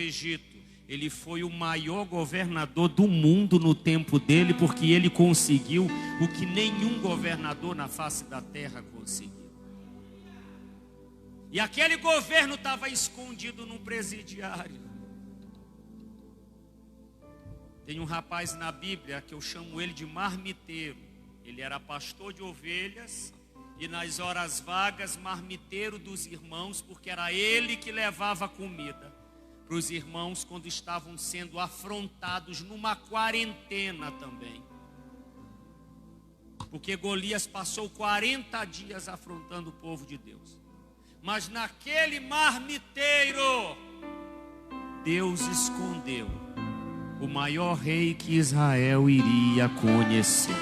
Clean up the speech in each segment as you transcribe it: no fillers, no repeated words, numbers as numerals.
Egito. Ele foi o maior governador do mundo no tempo dele, porque ele conseguiu o que nenhum governador na face da terra conseguiu. E aquele governo estava escondido num presidiário. Tem um rapaz na Bíblia que eu chamo ele de marmiteiro. Ele era pastor de ovelhas e nas horas vagas marmiteiro dos irmãos, porque era ele que levava comida para os irmãos quando estavam sendo afrontados numa quarentena também. Porque Golias passou 40 dias afrontando o povo de Deus. Mas naquele marmiteiro, Deus escondeu o maior rei que Israel iria conhecer.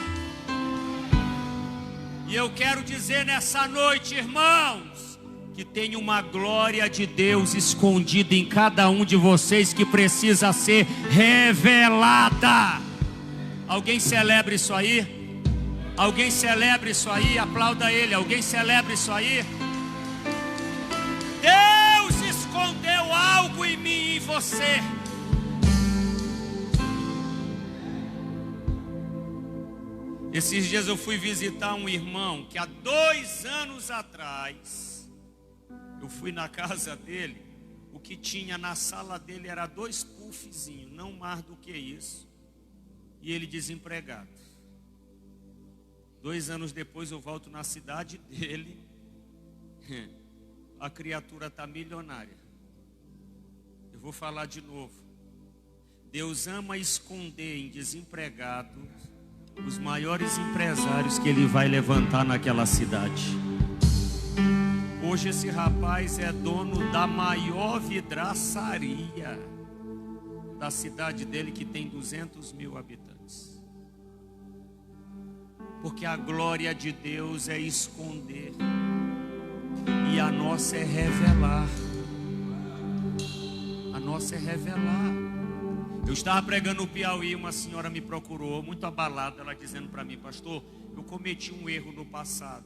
E eu quero dizer nessa noite, irmãos, que tem uma glória de Deus escondida em cada um de vocês que precisa ser revelada. Alguém celebra isso aí? Alguém celebra isso aí? Aplauda ele. Alguém celebra isso aí? Deus escondeu algo em mim e em você. Esses dias eu fui visitar um irmão que há 2 anos atrás eu fui na casa dele. O que tinha na sala dele era 2 puffzinhos, não mais do que isso. E ele desempregado. 2 anos depois eu volto na cidade dele. A criatura está milionária. Eu vou falar de novo. Deus ama esconder em desempregado os maiores empresários que ele vai levantar naquela cidade. Hoje esse rapaz é dono da maior vidraçaria da cidade dele, que tem 200 mil habitantes. Porque a glória de Deus é esconder e a nossa é revelar. A nossa é revelar. Eu estava pregando no Piauí, uma senhora me procurou, muito abalada, ela dizendo para mim: pastor, eu cometi um erro no passado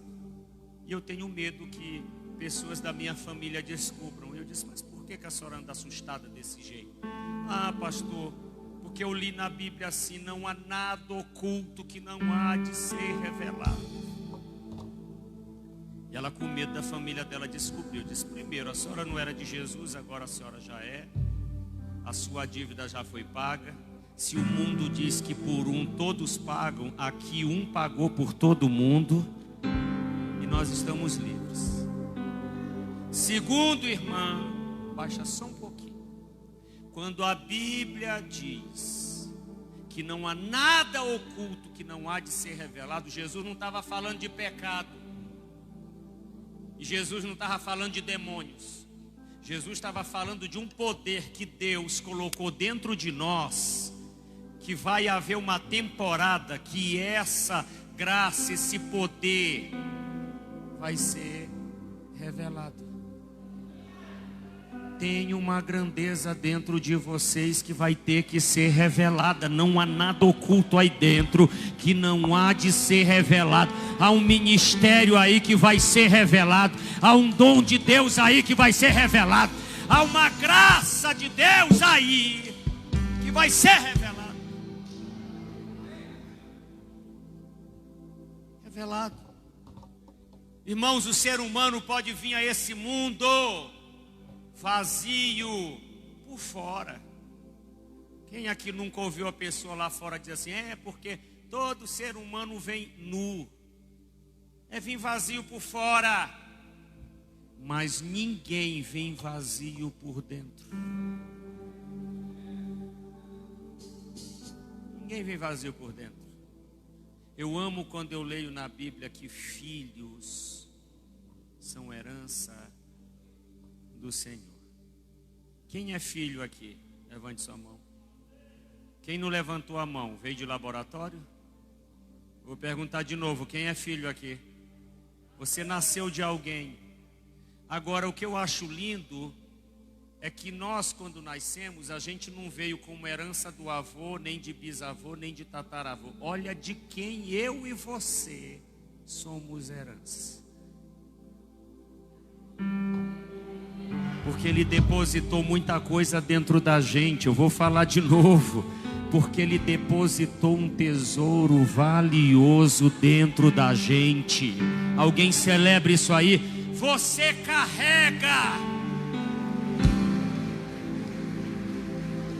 e eu tenho medo que pessoas da minha família descubram. Eu disse: mas por que a senhora anda assustada desse jeito? Ah, pastor, porque eu li na Bíblia assim: não há nada oculto que não há de ser revelado. E ela, com medo da família dela, descobriu. Eu disse: primeiro, a senhora não era de Jesus, agora a senhora já é. A sua dívida já foi paga. Se o mundo diz que por um todos pagam, aqui um pagou por todo mundo e nós estamos livres. Segundo, irmã, baixa só um pouquinho. Quando a Bíblia diz que não há nada oculto que não há de ser revelado, Jesus não estava falando de pecado. E Jesus não estava falando de demônios. Jesus estava falando de um poder que Deus colocou dentro de nós, que vai haver uma temporada que essa graça, esse poder vai ser revelado. Tem uma grandeza dentro de vocês que vai ter que ser revelada. Não há nada oculto aí dentro que não há de ser revelado. Há um ministério aí que vai ser revelado. Há um dom de Deus aí que vai ser revelado. Há uma graça de Deus aí que vai ser revelada. Revelado. Irmãos, o ser humano pode vir a esse mundo vazio por fora. Quem aqui nunca ouviu a pessoa lá fora dizer assim: é porque todo ser humano vem nu, é vir vazio por fora, mas ninguém vem vazio por dentro. Ninguém vem vazio por dentro. Eu amo quando eu leio na Bíblia que filhos são herança do Senhor. Quem é filho aqui? Levante sua mão. Quem não levantou a mão, veio de laboratório? Vou perguntar de novo, quem é filho aqui? Você nasceu de alguém. Agora, o que eu acho lindo é que nós, quando nascemos, a gente não veio como herança do avô, nem de bisavô, nem de tataravô. Olha de quem eu e você somos herança. Porque Ele depositou muita coisa dentro da gente. Eu vou falar de novo. Porque Ele depositou um tesouro valioso dentro da gente. Alguém celebre isso aí? Você carrega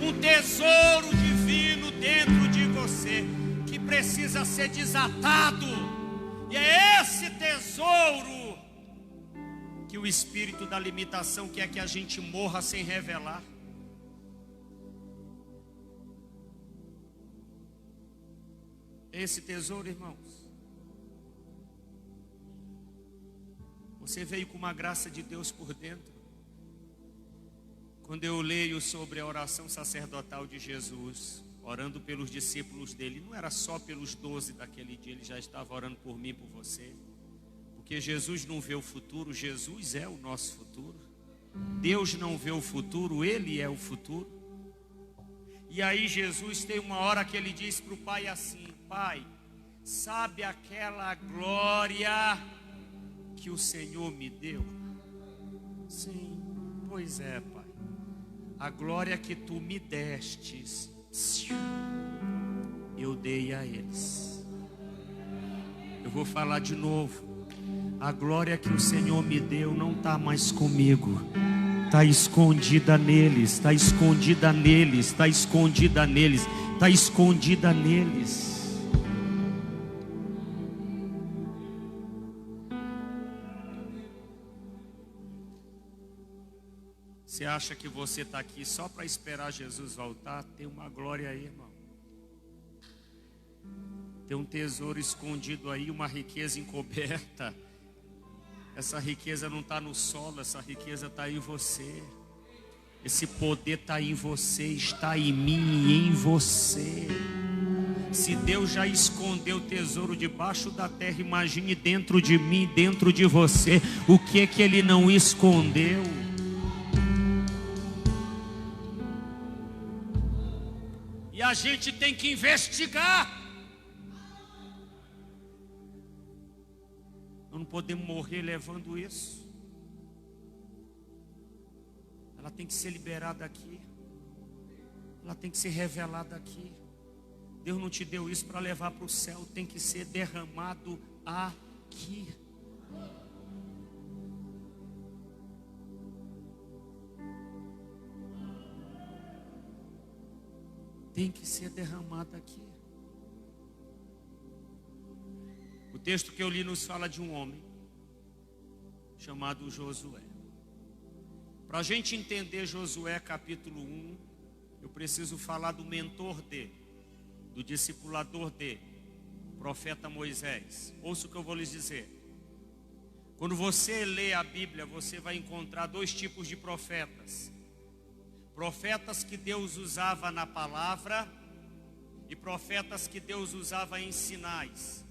um tesouro divino dentro de você, que precisa ser desatado. E é esse tesouro que o espírito da limitação quer que a gente morra sem revelar. Esse tesouro, irmãos, você veio com uma graça de Deus por dentro. Quando eu leio sobre a oração sacerdotal de Jesus, orando pelos discípulos dele, não era só pelos 12 daquele dia, ele já estava orando por mim e por você. Porque Jesus não vê o futuro, Jesus é o nosso futuro. Deus não vê o futuro, Ele é o futuro. E aí Jesus tem uma hora que ele diz para o Pai assim: Pai, sabe aquela glória que o Senhor me deu? Sim, pois é, Pai. A glória que tu me destes, eu dei a eles. Eu vou falar de novo. A glória que o Senhor me deu não está mais comigo. Está escondida neles, está escondida neles, está escondida neles, está escondida neles. Você acha que você está aqui só para esperar Jesus voltar? Tem uma glória aí, irmão. Tem um tesouro escondido aí, uma riqueza encoberta. Essa riqueza não está no solo, essa riqueza está em você. Esse poder está em você, está em mim e em você. Se Deus já escondeu o tesouro debaixo da terra, imagine dentro de mim, dentro de você, o que Ele não escondeu. E a gente tem que investigar. Nós não podemos morrer levando isso. Ela tem que ser liberada aqui. Ela tem que ser revelada aqui. Deus não te deu isso para levar para o céu. Tem que ser derramado aqui. Tem que ser derramado aqui. O texto que eu li nos fala de um homem chamado Josué. Para a gente entender Josué capítulo 1, eu preciso falar do mentor dele, do discipulador dele, profeta Moisés. Ouça o que eu vou lhes dizer. Quando você lê a Bíblia, você vai encontrar dois tipos de profetas. Profetas que Deus usava na palavra e profetas que Deus usava em sinais.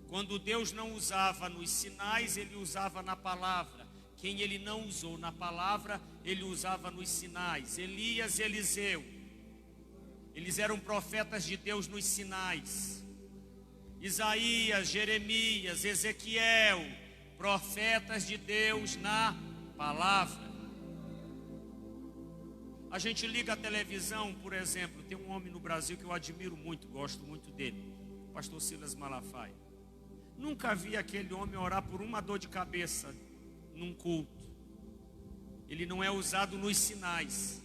Quando Deus não usava nos sinais, Ele usava na palavra. Quem Ele não usou na palavra, Ele usava nos sinais. Elias e Eliseu, eles eram profetas de Deus nos sinais. Isaías, Jeremias, Ezequiel, profetas de Deus na palavra. A gente liga a televisão, por exemplo, tem um homem no Brasil que eu admiro muito, gosto muito dele, o pastor Silas Malafaia. Nunca vi aquele homem orar por uma dor de cabeça num culto. Ele não é usado nos sinais,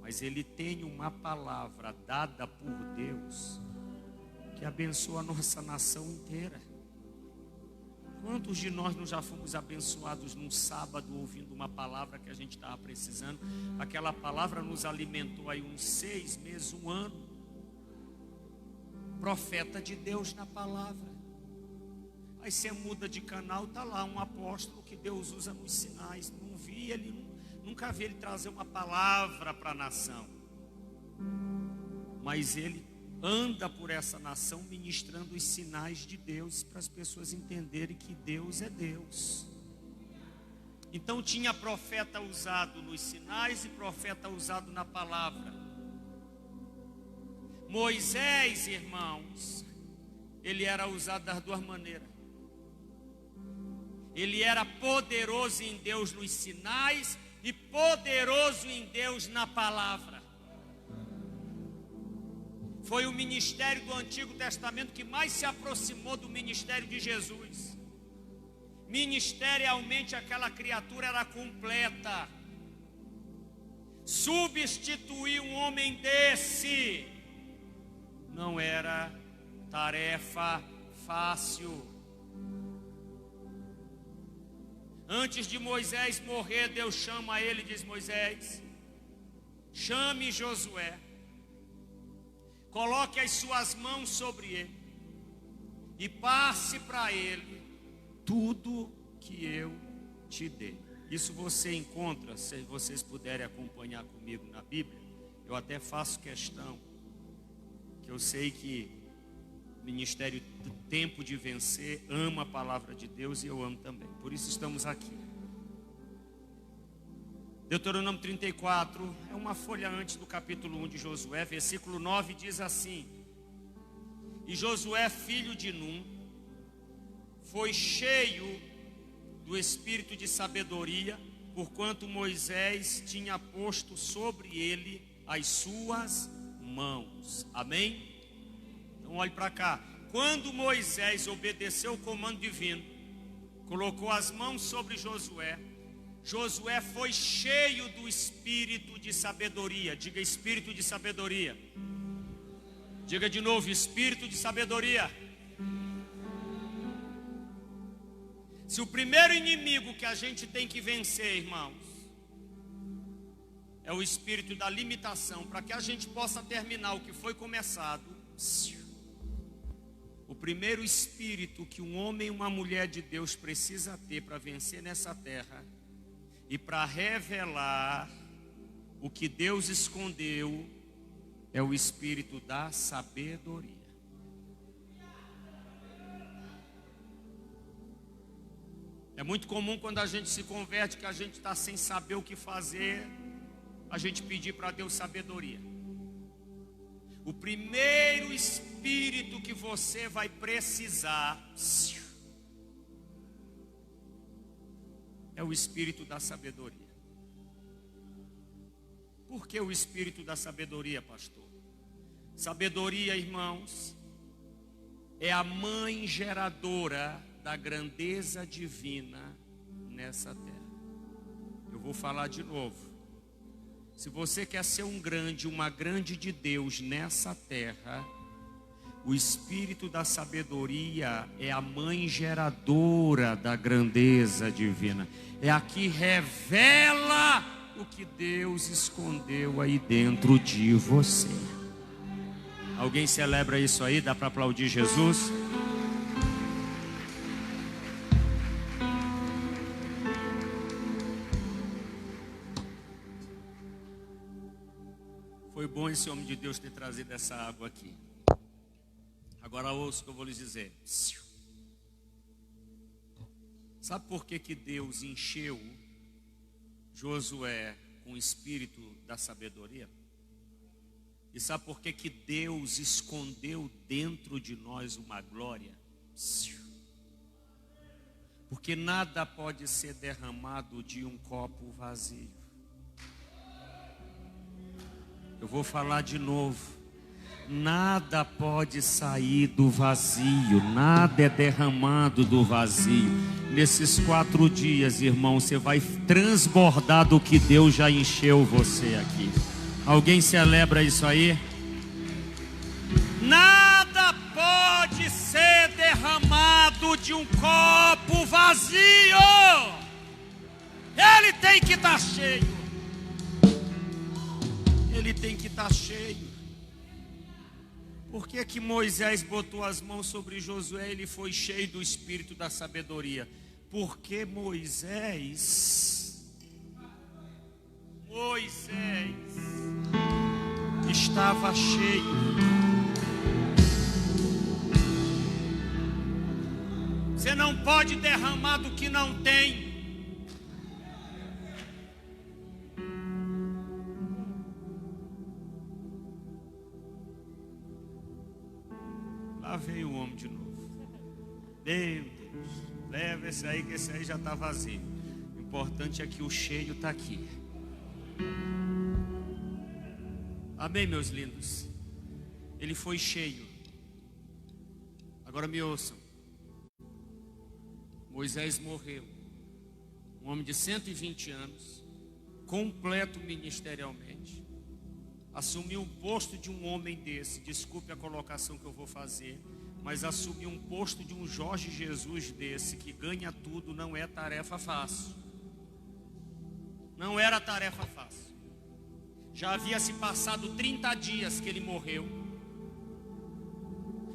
mas ele tem uma palavra dada por Deus que abençoa a nossa nação inteira. Quantos de nós não já fomos abençoados num sábado ouvindo uma palavra que a gente estava precisando? Aquela palavra nos alimentou aí uns 6 meses, 1 ano. Profeta de Deus na palavra. Aí você muda de canal, está lá um apóstolo que Deus usa nos sinais. Não vi ele, nunca vi ele trazer uma palavra para a nação. Mas ele anda por essa nação ministrando os sinais de Deus para as pessoas entenderem que Deus é Deus. Então tinha profeta usado nos sinais e profeta usado na palavra. Moisés, irmãos, ele era usado das duas maneiras. Ele era poderoso em Deus nos sinais e poderoso em Deus na palavra. Foi o ministério do Antigo Testamento que mais se aproximou do ministério de Jesus. Ministerialmente aquela criatura era completa. Substituir um homem desse não era tarefa fácil. Antes de Moisés morrer, Deus chama ele e diz: Moisés, chame Josué, coloque as suas mãos sobre ele e passe para ele tudo que eu te dei. Isso você encontra, se vocês puderem acompanhar comigo na Bíblia. Eu até faço questão, que eu sei que o Ministério do Tempo de Vencer ama a palavra de Deus e eu amo também. Por isso estamos aqui. Deuteronômio 34 é uma folha antes do capítulo 1 de Josué, versículo 9 diz assim: E Josué, filho de Num, foi cheio do espírito de sabedoria, porquanto Moisés tinha posto sobre ele as suas mãos. Amém? Então olhe para cá. Quando Moisés obedeceu o comando divino, colocou as mãos sobre Josué, Josué foi cheio do espírito de sabedoria. Diga espírito de sabedoria. Diga de novo, espírito de sabedoria. Se o primeiro inimigo que a gente tem que vencer, irmãos, é o espírito da limitação, para que a gente possa terminar o que foi começado, o primeiro espírito que um homem e uma mulher de Deus precisa ter para vencer nessa terra e para revelar o que Deus escondeu, é o espírito da sabedoria. É muito comum quando a gente se converte, que a gente está sem saber o que fazer, a gente pedir para Deus sabedoria. O primeiro espírito que você vai precisar é o espírito da sabedoria. Por que o espírito da sabedoria, pastor? Sabedoria, irmãos, é a mãe geradora da grandeza divina nessa terra. Eu vou falar de novo. Se você quer ser uma grande de Deus nessa terra, o espírito da sabedoria é a mãe geradora da grandeza divina. É a que revela o que Deus escondeu aí dentro de você. Alguém celebra isso aí? Dá para aplaudir Jesus? Foi bom esse homem de Deus ter trazido essa água aqui. Agora ouça o que eu vou lhes dizer. Sabe por que Deus encheu Josué com o espírito da sabedoria? E sabe por que Deus escondeu dentro de nós uma glória? Porque nada pode ser derramado de um copo vazio. Eu vou falar de novo. Nada pode sair do vazio, nada é derramado do vazio. Nesses 4 dias, irmão, você vai transbordar do que Deus já encheu você aqui. Alguém celebra isso aí? Nada pode ser derramado de um copo vazio. Ele tem que estar cheio. Ele tem que estar cheio. Por que Moisés botou as mãos sobre Josué e ele foi cheio do espírito da sabedoria? Porque Moisés estava cheio. Você não pode derramar do que não tem. Lá veio o homem de novo. Meu Deus, leva esse aí, que esse aí já está vazio. importante é que o cheio está aqui. Amém, meus lindos? Ele foi cheio. Agora me ouçam. Moisés morreu. Um homem de 120 anos, completo ministerialmente. Assumiu o posto de um homem desse. Desculpe a colocação que eu vou fazer, mas assumir um posto de um Jorge Jesus desse, que ganha tudo, não é tarefa fácil. Não era tarefa fácil. Já havia se passado 30 dias que ele morreu.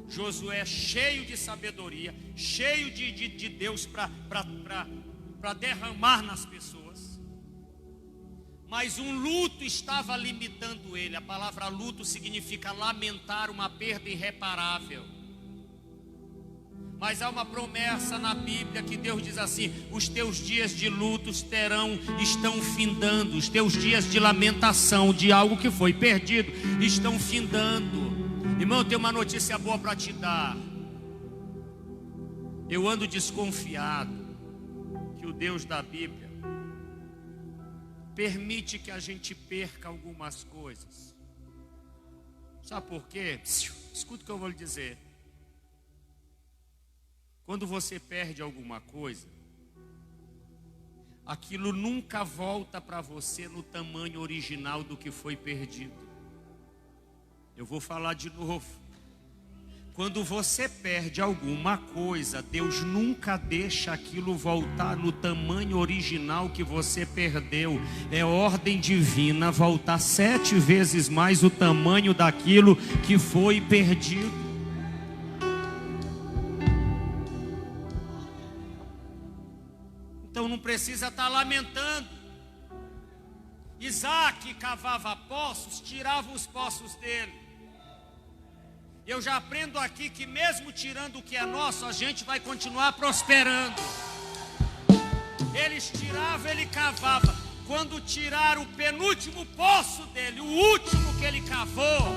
Josué cheio de sabedoria, cheio de Deus para derramar nas pessoas. Mas um luto estava limitando ele. A palavra luto significa lamentar uma perda irreparável. Mas há uma promessa na Bíblia que Deus diz assim: os teus dias de luto estão findando. Os teus dias de lamentação de algo que foi perdido estão findando. Irmão, eu tenho uma notícia boa para te dar. Eu ando desconfiado que o Deus da Bíblia permite que a gente perca algumas coisas. Sabe por quê? Escuta o que eu vou lhe dizer. Quando você perde alguma coisa, aquilo nunca volta para você no tamanho original do que foi perdido. Eu vou falar de novo. Quando você perde alguma coisa, Deus nunca deixa aquilo voltar no tamanho original que você perdeu. É ordem divina voltar 7 vezes mais o tamanho daquilo que foi perdido. Então não precisa estar lamentando. Isaac cavava poços, tirava os poços dele. Eu já aprendo aqui que mesmo tirando o que é nosso, a gente vai continuar prosperando. Eles tiravam, ele cavava. Quando tiraram o penúltimo poço dele, o último que ele cavou,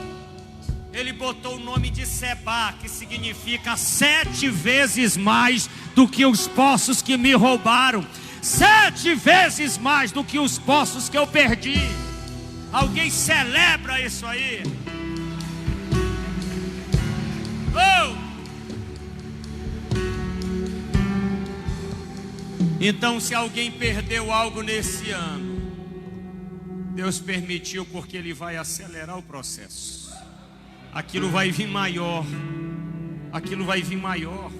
ele botou o nome de Sebá, que significa 7 vezes mais do que os poços que me roubaram. 7 vezes mais do que os poços que eu perdi. Alguém celebra isso aí? Oh! Então, se alguém perdeu algo nesse ano, Deus permitiu, porque Ele vai acelerar o processo. Aquilo vai vir maior. Aquilo vai vir maior.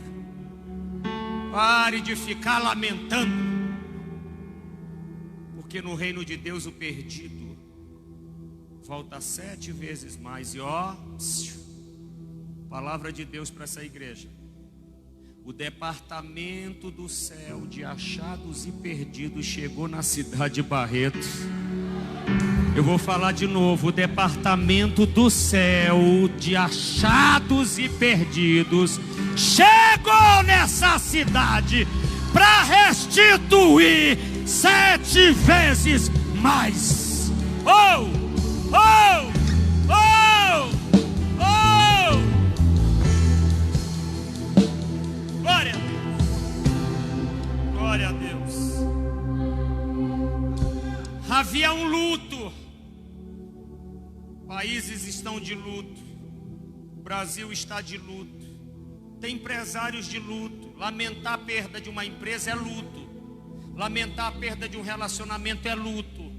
Pare de ficar lamentando, porque no reino de Deus o perdido volta 7 vezes mais. E ó, palavra de Deus para essa igreja: o departamento do céu de achados e perdidos chegou na cidade de Barretos. Eu vou falar de novo: o departamento do céu de achados e perdidos chegou nessa cidade para restituir 7 vezes mais. Oh! Oh! Oh! Oh! Glória a Deus! Glória a Deus! Havia um luto. Países estão de luto. O Brasil está de luto. Tem empresários de luto. Lamentar a perda de uma empresa é luto. Lamentar a perda de um relacionamento é luto.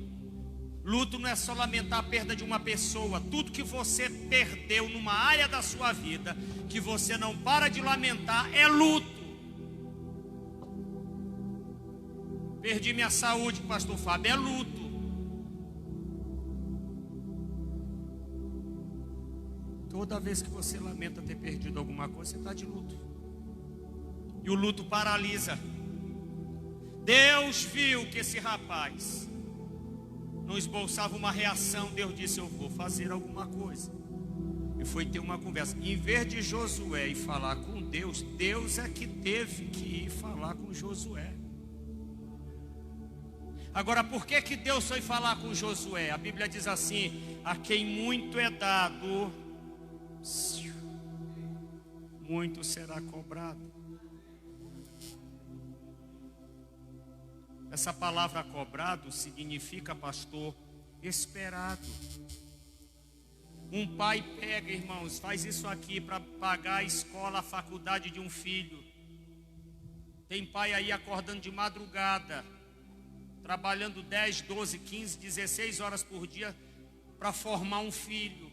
Luto não é só lamentar a perda de uma pessoa. Tudo que você perdeu numa área da sua vida, que você não para de lamentar, é luto. Perdi minha saúde, pastor Fábio, é luto. Toda vez que você lamenta ter perdido alguma coisa, você está de luto. E o luto paralisa. Deus viu que esse rapaz não esboçava uma reação. Deus disse: eu vou fazer alguma coisa. E foi ter uma conversa. Em vez de Josué ir falar com Deus, Deus é que teve que ir falar com Josué. Agora, por que Deus foi falar com Josué? A Bíblia diz assim: a quem muito é dado, muito será cobrado. Essa palavra cobrado significa, pastor, esperado. Um pai pega, irmãos, faz isso aqui para pagar a escola, a faculdade de um filho. Tem pai aí acordando de madrugada, trabalhando 10, 12, 15, 16 horas por dia para formar um filho.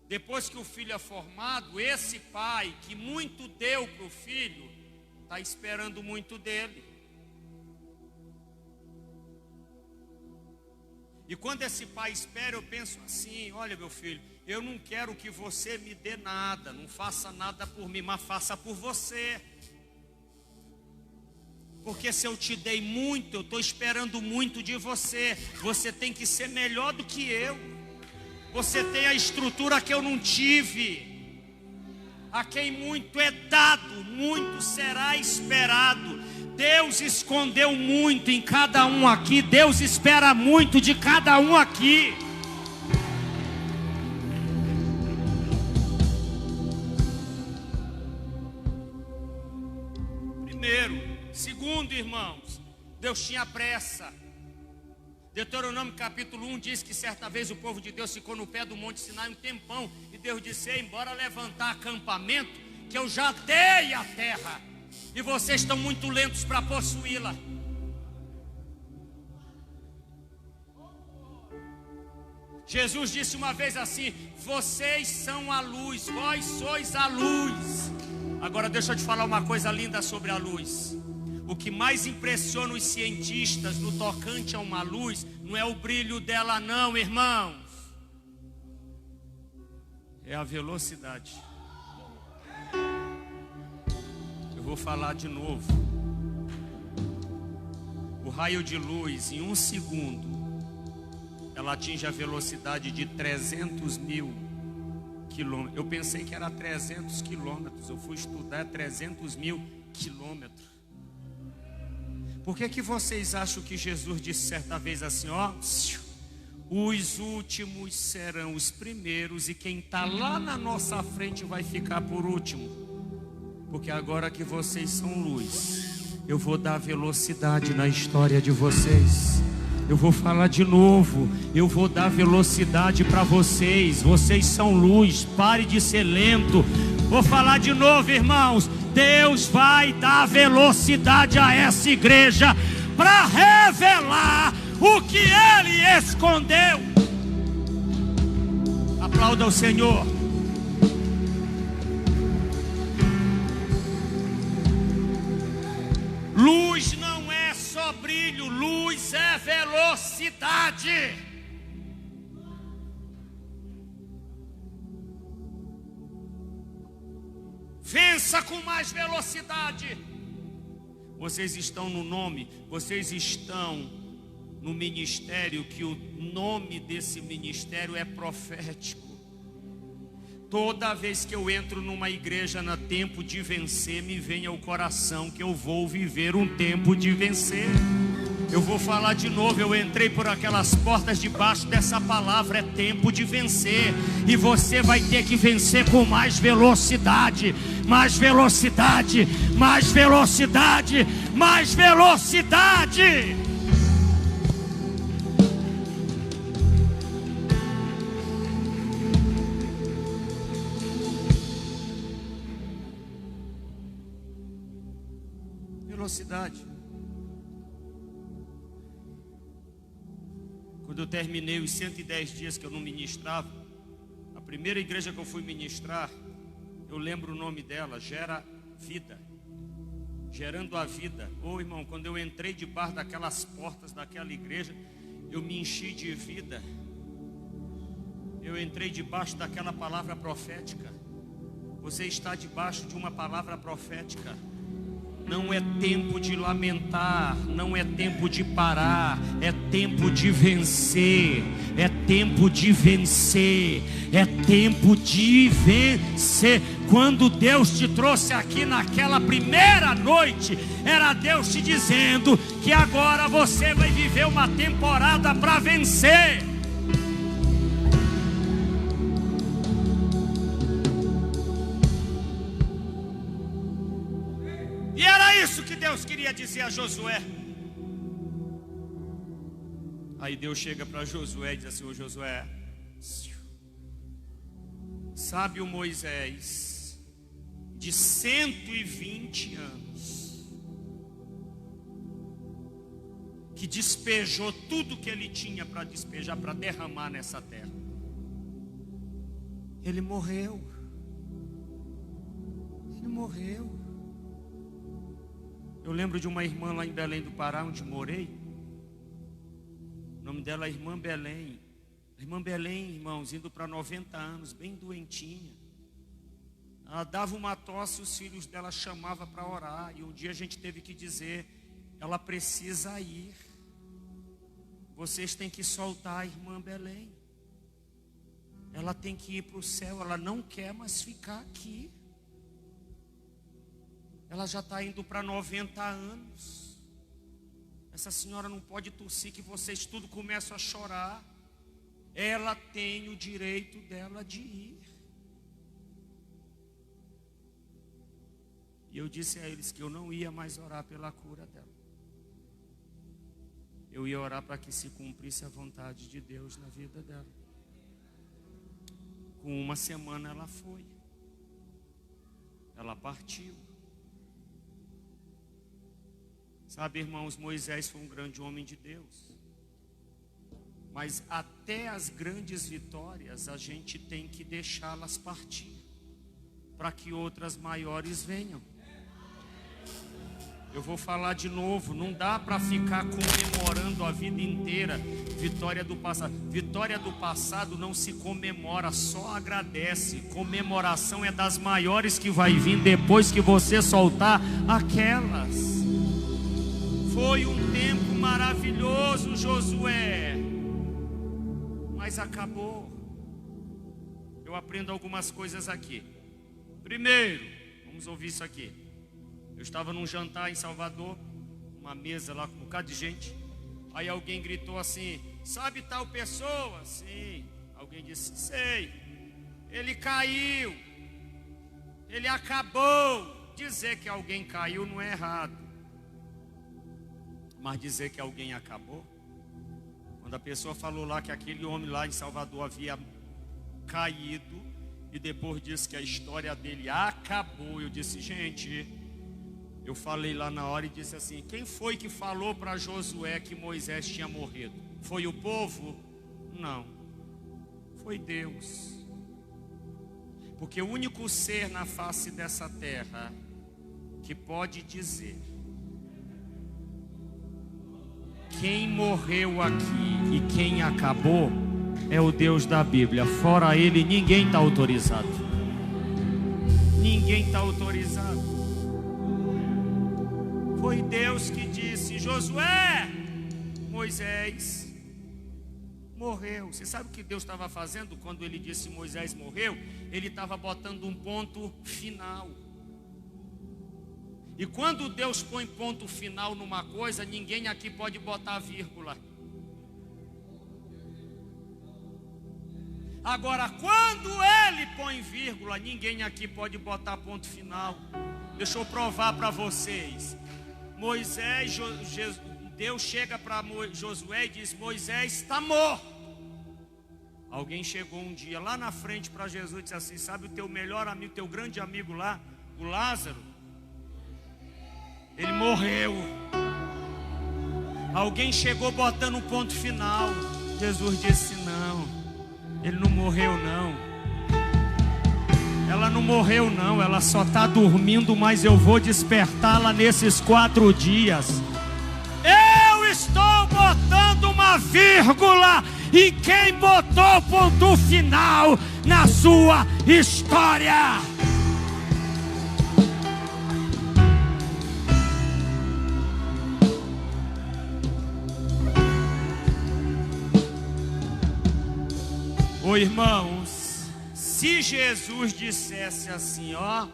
Depois que o filho é formado, esse pai que muito deu para o filho, está esperando muito dele. E quando esse pai espera, eu penso assim: olha, meu filho, eu não quero que você me dê nada, não faça nada por mim, mas faça por você. Porque se eu te dei muito, eu estou esperando muito de você. Você tem que ser melhor do que eu. Você tem a estrutura que eu não tive. A quem muito é dado, muito será esperado. Deus escondeu muito em cada um aqui. Deus espera muito de cada um aqui. Primeiro. Segundo, irmãos, Deus tinha pressa. Deuteronômio capítulo 1 diz que certa vez o povo de Deus ficou no pé do Monte Sinai um tempão. E Deus disse: embora levantar acampamento, que eu já dei a terra. E vocês estão muito lentos para possuí-la. Jesus disse uma vez assim: vocês são a luz, vós sois a luz. Agora deixa eu te falar uma coisa linda sobre a luz. O que mais impressiona os cientistas no tocante a uma luz não é o brilho dela não, irmãos. É a velocidade. Eu vou falar de novo. O raio de luz, em 1 segundo, ela atinge a velocidade de 300 mil quilômetros. Eu pensei que era 300 quilômetros. Eu fui estudar 300 mil quilômetros. Por que vocês acham que Jesus disse certa vez assim, ó? Os últimos serão os primeiros e quem está lá na nossa frente vai ficar por último. Porque agora que vocês são luz, eu vou dar velocidade na história de vocês. Eu vou falar de novo, eu vou dar velocidade para vocês. Vocês são luz, pare de ser lento. Vou falar de novo, irmãos. Deus vai dar velocidade a essa igreja para revelar o que Ele escondeu. Aplauda o Senhor. Luz não é só brilho, luz é velocidade. Vença com mais velocidade. Vocês estão no nome, vocês estão no ministério, que o nome desse ministério é profético. Toda vez que eu entro numa igreja no tempo de vencer, me vem ao coração que eu vou viver um tempo de vencer. Eu vou falar de novo, eu entrei por aquelas portas debaixo dessa palavra, é tempo de vencer. E você vai ter que vencer com mais velocidade, mais velocidade, mais velocidade, mais velocidade. Velocidade. Quando eu terminei os 110 dias que eu não ministrava, a primeira igreja que eu fui ministrar, eu lembro o nome dela, Gera Vida, gerando a vida. Ô irmão, quando eu entrei debaixo daquelas portas daquela igreja, eu me enchi de vida. Eu entrei debaixo daquela palavra profética. Você está debaixo de uma palavra profética. Não é tempo de lamentar, não é tempo de parar, é tempo de vencer, é tempo de vencer, é tempo de vencer. Quando Deus te trouxe aqui naquela primeira noite, era Deus te dizendo que agora você vai viver uma temporada para vencer. E era isso que Deus queria dizer a Josué. Aí Deus chega para Josué e diz assim: ô Josué, sabe o Moisés de 120 anos, que despejou tudo que ele tinha para despejar, para derramar nessa terra. Ele morreu. Ele morreu. Eu lembro de uma irmã lá em Belém do Pará, onde morei. O nome dela é Irmã Belém. A Irmã Belém, irmãos, indo para 90 anos, bem doentinha. Ela dava uma tosse, os filhos dela chamavam para orar. E um dia a gente teve que dizer: ela precisa ir. Vocês têm que soltar a Irmã Belém. Ela tem que ir para o céu. Ela não quer mais ficar aqui. Ela já está indo para 90 anos. Essa senhora não pode tossir, que vocês tudo começam a chorar. Ela tem o direito dela de ir. E eu disse a eles que eu não ia mais orar pela cura dela. Eu ia orar para que se cumprisse a vontade de Deus na vida dela. Com uma semana ela foi. Ela partiu. Sabe, irmãos, Moisés foi um grande homem de Deus. Mas até as grandes vitórias a gente tem que deixá-las partir, para que outras maiores venham. Eu vou falar de novo, não dá para ficar comemorando a vida inteira vitória do passado. Vitória do passado não se comemora, só agradece. Comemoração é das maiores que vai vir depois que você soltar aquelas. Foi um tempo maravilhoso, Josué, mas acabou. Eu aprendo algumas coisas aqui. Primeiro, vamos ouvir isso aqui. Eu estava num jantar em Salvador, uma mesa lá com um bocado de gente. Aí alguém gritou assim: sabe tal pessoa? Sim. Alguém disse: sei. Ele caiu. Ele acabou. Dizer que alguém caiu não é errado, mas dizer que alguém acabou. Quando a pessoa falou lá que aquele homem lá em Salvador havia caído e depois disse que a história dele acabou, eu disse: gente, eu falei lá na hora e disse assim: quem foi que falou para Josué que Moisés tinha morrido? Foi o povo? Não, foi Deus. Porque o único ser na face dessa terra que pode dizer quem morreu aqui e quem acabou é o Deus da Bíblia. Fora Ele, ninguém está autorizado. Ninguém está autorizado. Foi Deus que disse: Josué, Moisés morreu. Você sabe o que Deus estava fazendo quando Ele disse Moisés morreu? Ele estava botando um ponto final. E quando Deus põe ponto final numa coisa, ninguém aqui pode botar vírgula. Agora, quando Ele põe vírgula, ninguém aqui pode botar ponto final. Deixa eu provar para vocês. Deus chega para Josué e diz: Moisés está morto. Alguém chegou um dia lá na frente para Jesus e disse assim: sabe o teu melhor amigo, teu grande amigo lá, o Lázaro? Ele morreu. Alguém chegou botando um ponto final. Jesus disse: não, ele não morreu não. Ela não morreu não, ela só está dormindo, mas eu vou despertá-la nesses 4 dias. Eu estou botando uma vírgula em quem botou ponto final na sua história. Ô irmãos, se Jesus dissesse assim: ó,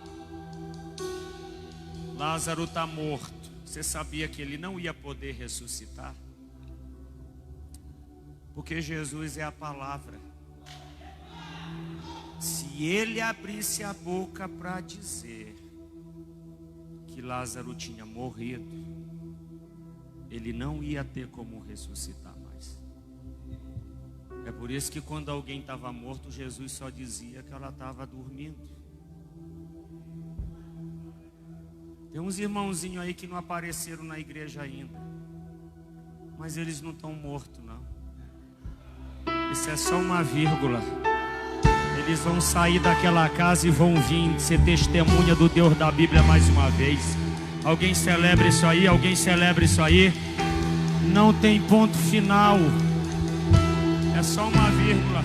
Lázaro está morto, você sabia que ele não ia poder ressuscitar? Porque Jesus é a palavra. Se ele abrisse a boca para dizer que Lázaro tinha morrido, ele não ia ter como ressuscitar mais. É por isso que quando alguém estava morto, Jesus só dizia que ela estava dormindo. Tem uns irmãozinhos aí que não apareceram na igreja ainda, mas eles não estão mortos, não. Isso é só uma vírgula. Eles vão sair daquela casa e vão vir ser testemunha do Deus da Bíblia mais uma vez. Alguém celebra isso aí? Alguém celebra isso aí? Não tem ponto final. É só uma vírgula.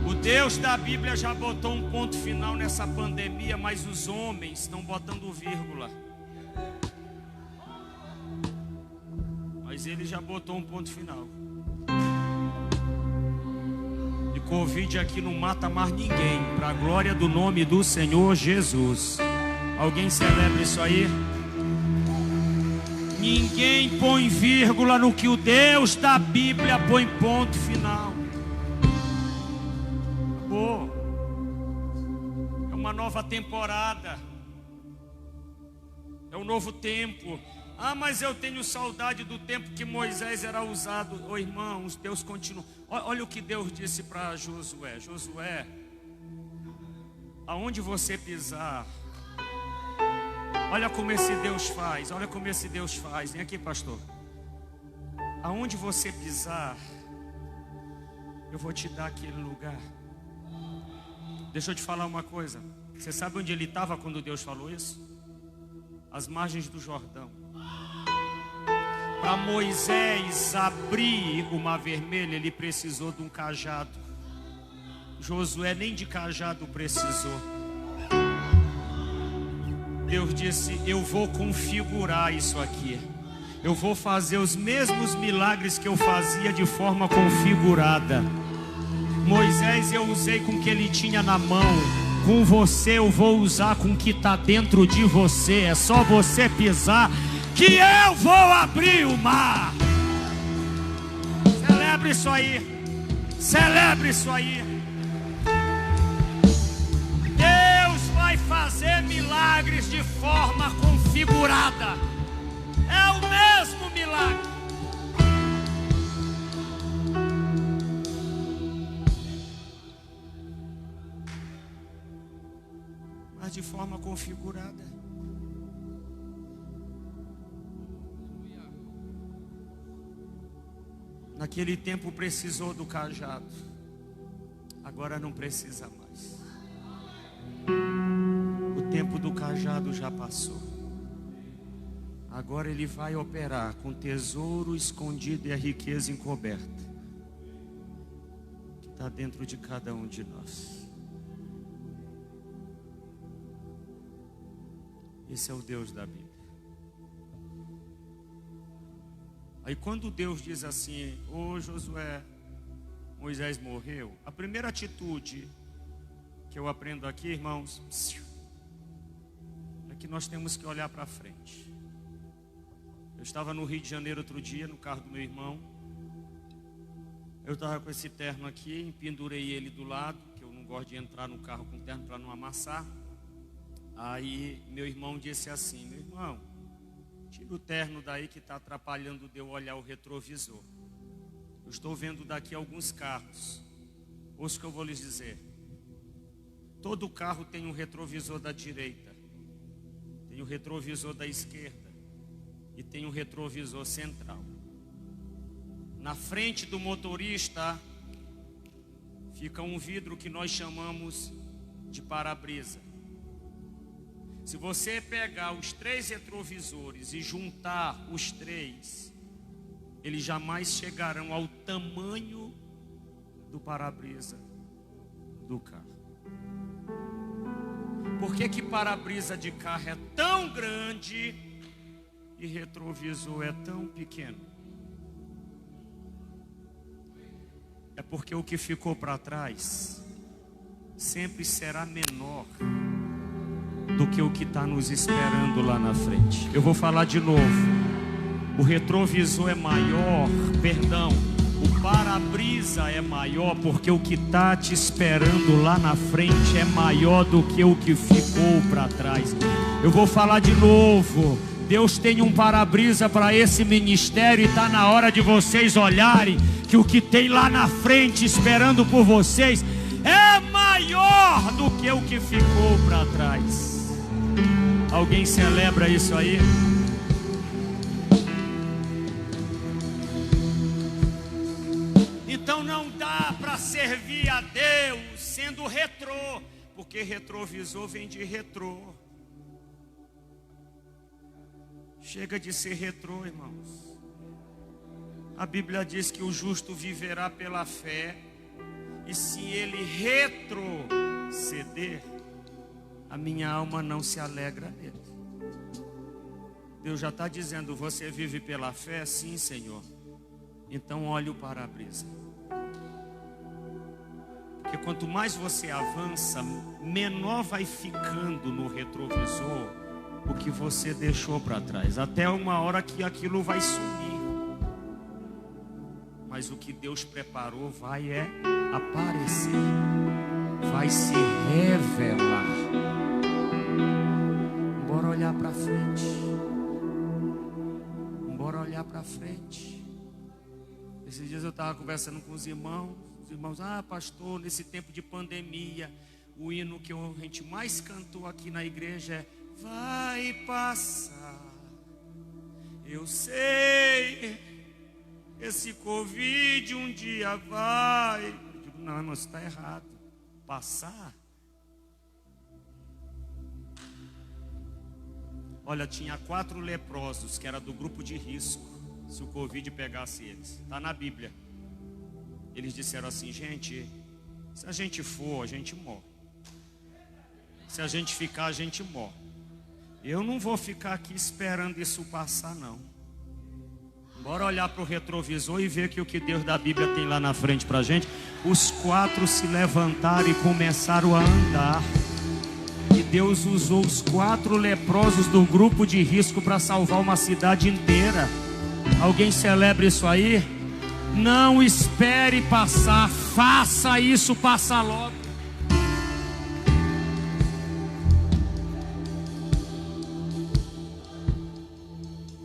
O Deus da Bíblia já botou um ponto final nessa pandemia, mas os homens estão botando vírgula. Mas ele já botou um ponto final. E Covid aqui não mata mais ninguém, para a glória do nome do Senhor Jesus. Alguém celebra isso aí? Ninguém põe vírgula no que o Deus da Bíblia põe ponto final. Acabou. É uma nova temporada. É um novo tempo. Ah, mas eu tenho saudade do tempo que Moisés era usado. Ô irmãos, Deus continua. Olha o que Deus disse para Josué. Josué, aonde você pisar, olha como esse Deus faz. Olha como esse Deus faz. Vem aqui, pastor. Aonde você pisar, eu vou te dar aquele lugar. Deixa eu te falar uma coisa. Você sabe onde ele estava quando Deus falou isso? Às margens do Jordão. Para Moisés abrir o mar vermelho, ele precisou de um cajado. Josué nem de cajado precisou. Deus disse: eu vou configurar isso aqui. Eu vou fazer os mesmos milagres que eu fazia de forma configurada. Moisés eu usei com o que ele tinha na mão. Com você eu vou usar com o que está dentro de você. É só você pisar que eu vou abrir o mar. Celebre isso aí. Celebre isso aí. Deus vai fazer milagres de forma configurada. É o mesmo milagre. Mas de forma configurada. Naquele tempo precisou do cajado, agora não precisa mais. O tempo do cajado já passou. Agora ele vai operar com tesouro escondido e a riqueza encoberta que está dentro de cada um de nós. Esse é o Deus da Bíblia. Aí quando Deus diz assim: ô Josué, Moisés morreu, a primeira atitude que eu aprendo aqui, irmãos, é que nós temos que olhar para frente. Eu estava no Rio de Janeiro outro dia, no carro do meu irmão. Eu estava com esse terno aqui, empendurei ele do lado, que eu não gosto de entrar no carro com terno para não amassar. Aí meu irmão disse assim: meu irmão, tira o terno daí que está atrapalhando de eu olhar o retrovisor. Eu estou vendo daqui alguns carros. Ouça o que eu vou lhes dizer. Todo carro tem um retrovisor da direita, tem o retrovisor da esquerda e tem o retrovisor central. Na frente do motorista fica um vidro que nós chamamos de para-brisa. Se você pegar os 3 retrovisores e juntar os 3, eles jamais chegarão ao tamanho do para-brisa do carro. Por que para-brisa de carro é tão grande e retrovisor é tão pequeno? É porque o que ficou para trás sempre será menor do que o que está nos esperando lá na frente. Eu vou falar de novo. O retrovisor é maior, o para-brisa é maior, porque o que está te esperando lá na frente é maior do que o que ficou para trás. Eu vou falar de novo. Deus tem um para-brisa para esse ministério e está na hora de vocês olharem que o que tem lá na frente esperando por vocês é maior do que o que ficou para trás. Alguém celebra isso aí? Então não dá para servir a Deus sendo retrô, porque retrovisor vem de retrô. Chega de ser retrô, irmãos. A Bíblia diz que o justo viverá pela fé, e se ele retroceder, a minha alma não se alegra nele. Deus já está dizendo: você vive pela fé? Sim, Senhor. Então olhe o para-brisa. Porque quanto mais você avança, menor vai ficando no retrovisor o que você deixou para trás. Até uma hora que aquilo vai sumir. Mas o que Deus preparou vai aparecer. Vai se revelar. Bora olhar para frente. Bora olhar para frente. Esses dias eu estava conversando com os irmãos. Os irmãos: pastor, nesse tempo de pandemia, o hino que a gente mais cantou aqui na igreja é: vai passar. Eu sei, esse Covid um dia vai. Eu digo: não, irmão, isso está errado. Passar? Olha, tinha 4 leprosos que era do grupo de risco, se o Covid pegasse eles. Está na Bíblia. Eles disseram assim: gente, se a gente for, a gente morre. Se a gente ficar, a gente morre. Eu não vou ficar aqui esperando isso passar, não. Bora olhar para o retrovisor e ver que o que Deus da Bíblia tem lá na frente para a gente. Os 4 se levantaram e começaram a andar. E Deus usou os 4 leprosos do grupo de risco para salvar uma cidade inteira. Alguém celebra isso aí? Não espere passar, faça isso passar logo.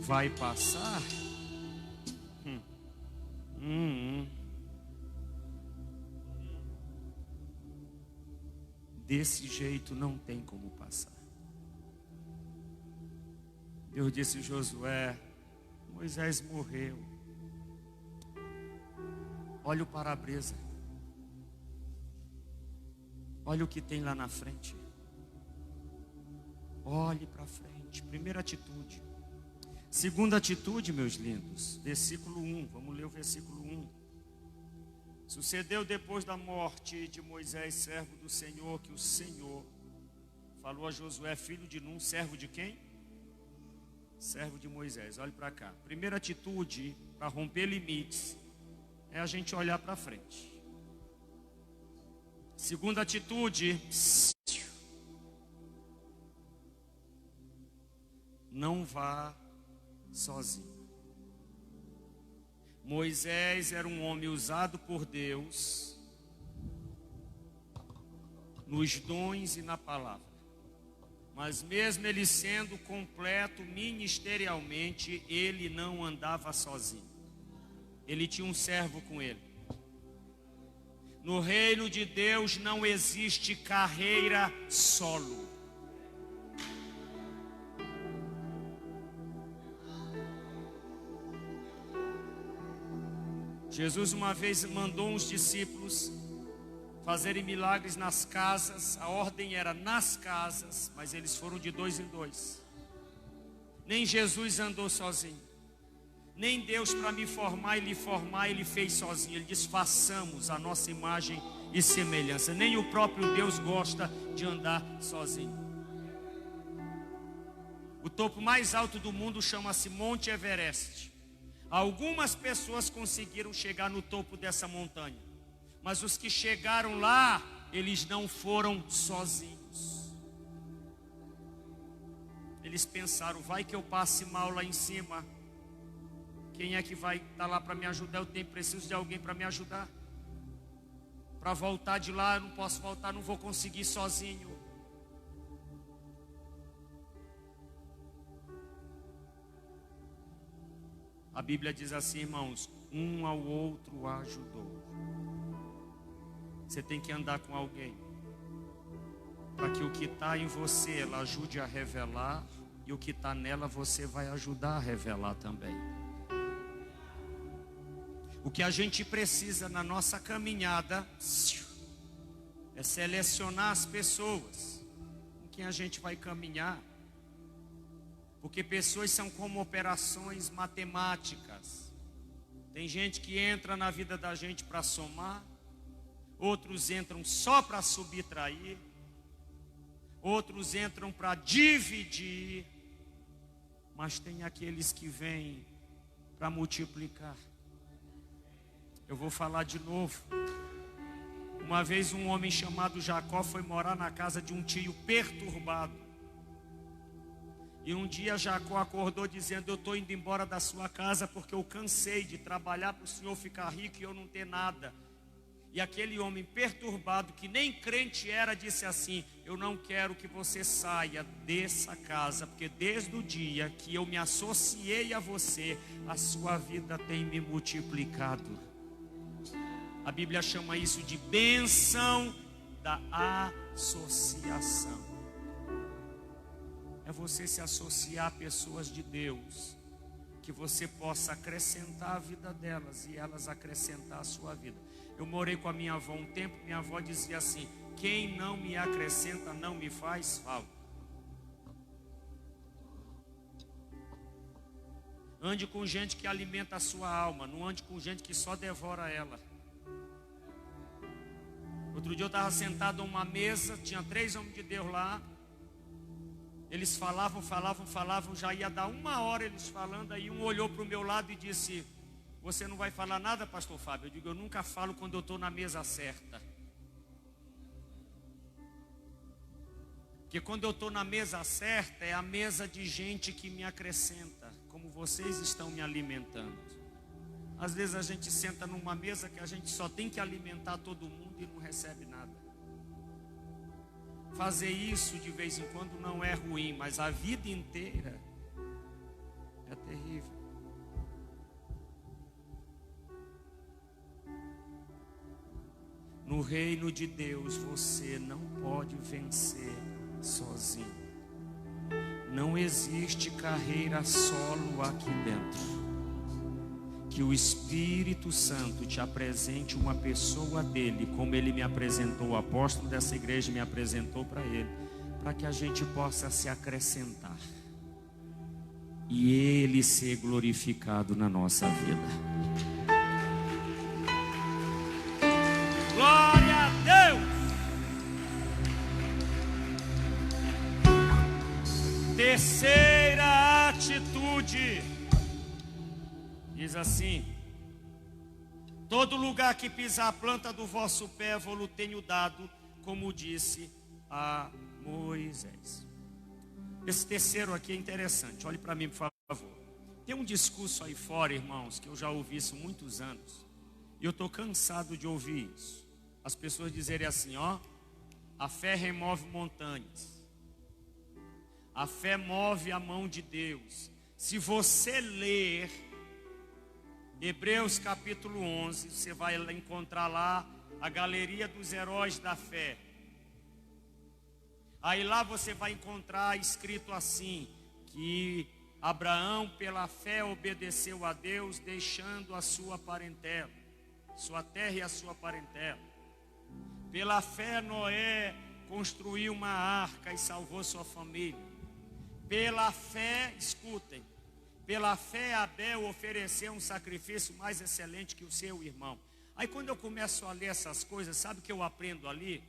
Vai passar? Desse jeito não tem como passar. Deus disse: Josué, Moisés morreu. Olha o para-brisa. Olha o que tem lá na frente. Olhe para frente. Primeira atitude. Segunda atitude, meus lindos. Versículo 1. Vamos ler o versículo 1. Sucedeu depois da morte de Moisés, servo do Senhor, que o Senhor falou a Josué, filho de Num, servo de quem? Servo de Moisés. Olhe para cá. Primeira atitude para romper limites é a gente olhar para frente. Segunda atitude, não vá sozinho. Moisés era um homem usado por Deus nos dons e na palavra. Mas mesmo ele sendo completo ministerialmente, ele não andava sozinho. Ele tinha um servo com ele. No reino de Deus não existe carreira solo. Jesus uma vez mandou uns discípulos fazerem milagres nas casas. A ordem era nas casas, mas eles foram de 2 em 2. Nem Jesus andou sozinho. Nem Deus, para me formar e lhe formar, Ele fez sozinho. Ele diz: façamos a nossa imagem e semelhança. Nem o próprio Deus gosta de andar sozinho. O topo mais alto do mundo chama-se Monte Everest. Algumas pessoas conseguiram chegar no topo dessa montanha, mas os que chegaram lá, eles não foram sozinhos. Eles pensaram: vai que eu passe mal lá em cima. Quem é que vai estar lá para me ajudar? Preciso de alguém para me ajudar. Para voltar de lá, eu não posso voltar, não vou conseguir sozinho. A Bíblia diz assim, irmãos, um ao outro ajudou. Você tem que andar com alguém, para que o que está em você, ela ajude a revelar, e o que está nela, você vai ajudar a revelar também. O que a gente precisa na nossa caminhada é selecionar as pessoas com quem a gente vai caminhar. Porque pessoas são como operações matemáticas. Tem gente que entra na vida da gente para somar, outros entram só para subtrair, outros entram para dividir, mas tem aqueles que vêm para multiplicar. Eu vou falar de novo. Uma vez um homem chamado Jacó foi morar na casa de um tio perturbado. E um dia Jacó acordou dizendo: eu estou indo embora da sua casa porque eu cansei de trabalhar para o senhor ficar rico e eu não ter nada. E aquele homem perturbado, que nem crente era, disse assim: eu não quero que você saia dessa casa, porque desde o dia que eu me associei a você, a sua vida tem me multiplicado. A Bíblia chama isso de bênção da associação. É você se associar a pessoas de Deus, que você possa acrescentar a vida delas e elas acrescentar a sua vida. Eu morei com a minha avó um tempo, minha avó dizia assim: quem não me acrescenta não me faz falta. Ande com gente que alimenta a sua alma, não ande com gente que só devora ela. Outro dia eu estava sentado a uma mesa, tinha 3 homens de Deus lá. Eles falavam, já ia dar 1 hora eles falando. Aí um olhou para o meu lado e disse: você não vai falar nada, pastor Fábio? Eu digo: eu nunca falo quando eu estou na mesa certa. Porque quando eu estou na mesa certa, é a mesa de gente que me acrescenta, como vocês estão me alimentando. Às vezes a gente senta numa mesa que a gente só tem que alimentar todo mundo e não recebe nada. Fazer isso de vez em quando não é ruim, mas a vida inteira é terrível. No reino de Deus você não pode vencer sozinho. Não existe carreira solo aqui dentro. Que o Espírito Santo te apresente uma pessoa dele, como ele me apresentou, o apóstolo dessa igreja me apresentou para ele, para que a gente possa se acrescentar e ele ser glorificado na nossa vida. Glória a Deus! Terceira atitude. Diz assim: todo lugar que pisar a planta do vosso pé, vou-lo tenho dado, como disse a Moisés. Esse terceiro aqui é interessante, olhe para mim, por favor. Tem um discurso aí fora, irmãos, que eu já ouvi isso há muitos anos, e eu estou cansado de ouvir isso. As pessoas dizerem assim: ó, a fé remove montanhas, a fé move a mão de Deus. Se você ler Hebreus capítulo 11, você vai encontrar lá a galeria dos heróis da fé. Aí lá você vai encontrar escrito assim, que Abraão pela fé obedeceu a Deus, deixando a sua parentela, sua terra e a sua parentela. Pela fé Noé construiu uma arca e salvou sua família. Pela fé, escutem, pela fé Abel ofereceu um sacrifício mais excelente que o seu irmão. Aí quando eu começo a ler essas coisas, sabe o que eu aprendo ali?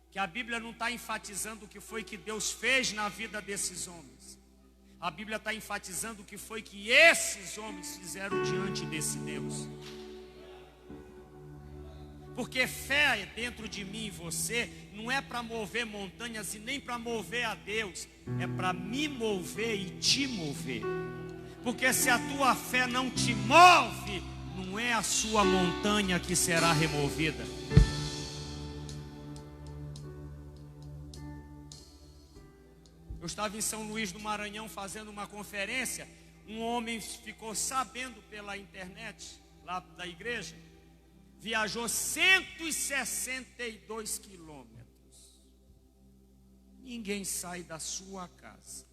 Que a Bíblia não está enfatizando o que foi que Deus fez na vida desses homens. A Bíblia está enfatizando o que foi que esses homens fizeram diante desse Deus. Porque fé dentro de mim e você não é para mover montanhas e nem para mover a Deus. É para me mover e te mover. Porque se a tua fé não te move, não é a sua montanha que será removida. Eu estava em São Luís do Maranhão fazendo uma conferência. um homem ficou sabendo pela internet, lá da igreja, viajou 162 quilômetros. Ninguém sai da sua casa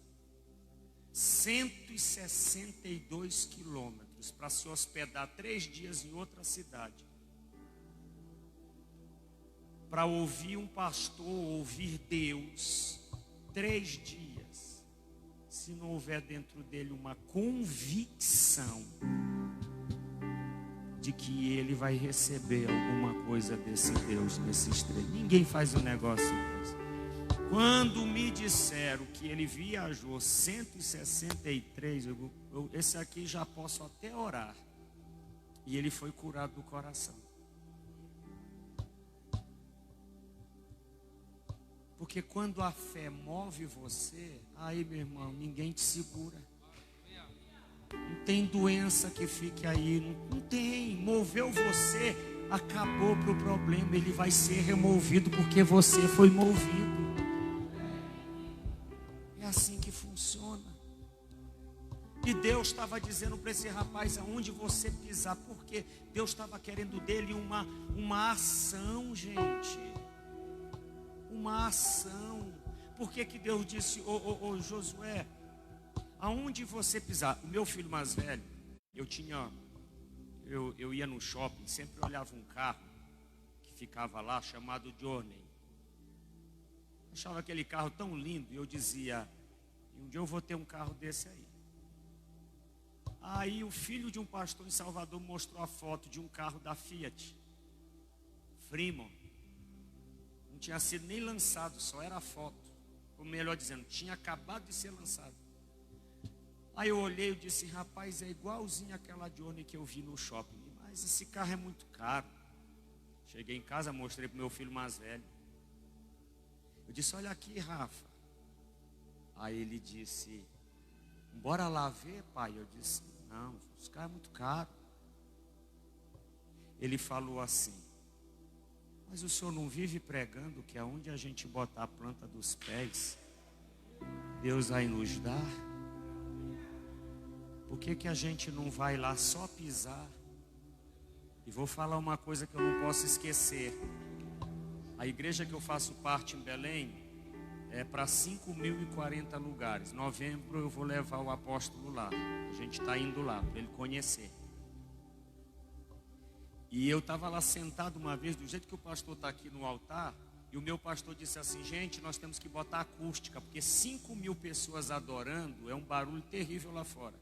162 quilômetros para se hospedar 3 dias em outra cidade, para ouvir um pastor, ouvir Deus 3 dias, se não houver dentro dele uma convicção de que ele vai receber alguma coisa desse Deus nesses 3. Ninguém faz um negócio desse. Quando me disseram que ele viajou 163, esse aqui já posso até orar. E ele foi curado do coração. Porque quando a fé move você, aí, meu irmão, ninguém te segura. Não tem doença que fique aí, não tem. Moveu você, acabou para o problema. Ele vai ser removido porque você foi movido. É assim que funciona. E Deus estava dizendo para esse rapaz aonde você pisar, porque Deus estava querendo dele uma ação, gente. Uma ação. Por que Deus disse, ô Josué, aonde você pisar? O meu filho mais velho, eu ia no shopping, sempre olhava um carro que ficava lá, chamado Journey. Achava aquele carro tão lindo, e eu dizia, um dia eu vou ter um carro desse aí. Aí o filho de um pastor em Salvador mostrou a foto de um carro da Fiat, Fremont. Não tinha sido nem lançado, só era a foto. Ou melhor dizendo, tinha acabado de ser lançado. Aí eu olhei e disse, rapaz, é igualzinho aquela Journey que eu vi no shopping. Mas esse carro é muito caro. Cheguei em casa, mostrei para o meu filho mais velho. Eu disse, olha aqui, Rafa. Aí ele disse, bora lá ver, pai? Eu disse, não, esse carro é muito caro. Ele falou assim, mas o senhor não vive pregando que aonde a gente botar a planta dos pés, Deus vai nos dar? Por que a gente não vai lá só pisar? E vou falar uma coisa que eu não posso esquecer. A igreja que eu faço parte em Belém é para 5.040 lugares. Em novembro eu vou levar o apóstolo lá. A gente está indo lá para ele conhecer. E eu estava lá sentado uma vez, do jeito que o pastor está aqui no altar, e o meu pastor disse assim, gente, nós temos que botar acústica, porque 5.000 pessoas adorando é um barulho terrível lá fora.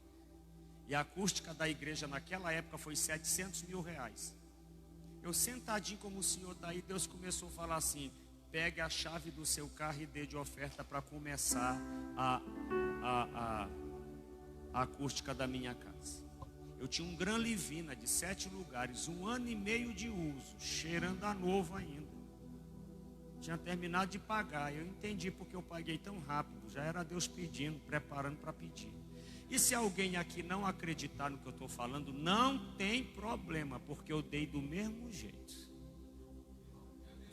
E a acústica da igreja naquela época foi 700 mil reais. Eu sentadinho como o senhor está aí, Deus começou a falar assim, pegue a chave do seu carro e dê de oferta para começar a acústica da minha casa. Eu tinha um Gran Livina de 7 lugares, 1 ano e meio de uso, cheirando a novo ainda. Tinha terminado de pagar, eu entendi porque eu paguei tão rápido, já era Deus pedindo, preparando para pedir. E se alguém aqui não acreditar no que eu estou falando, não tem problema, porque eu dei do mesmo jeito.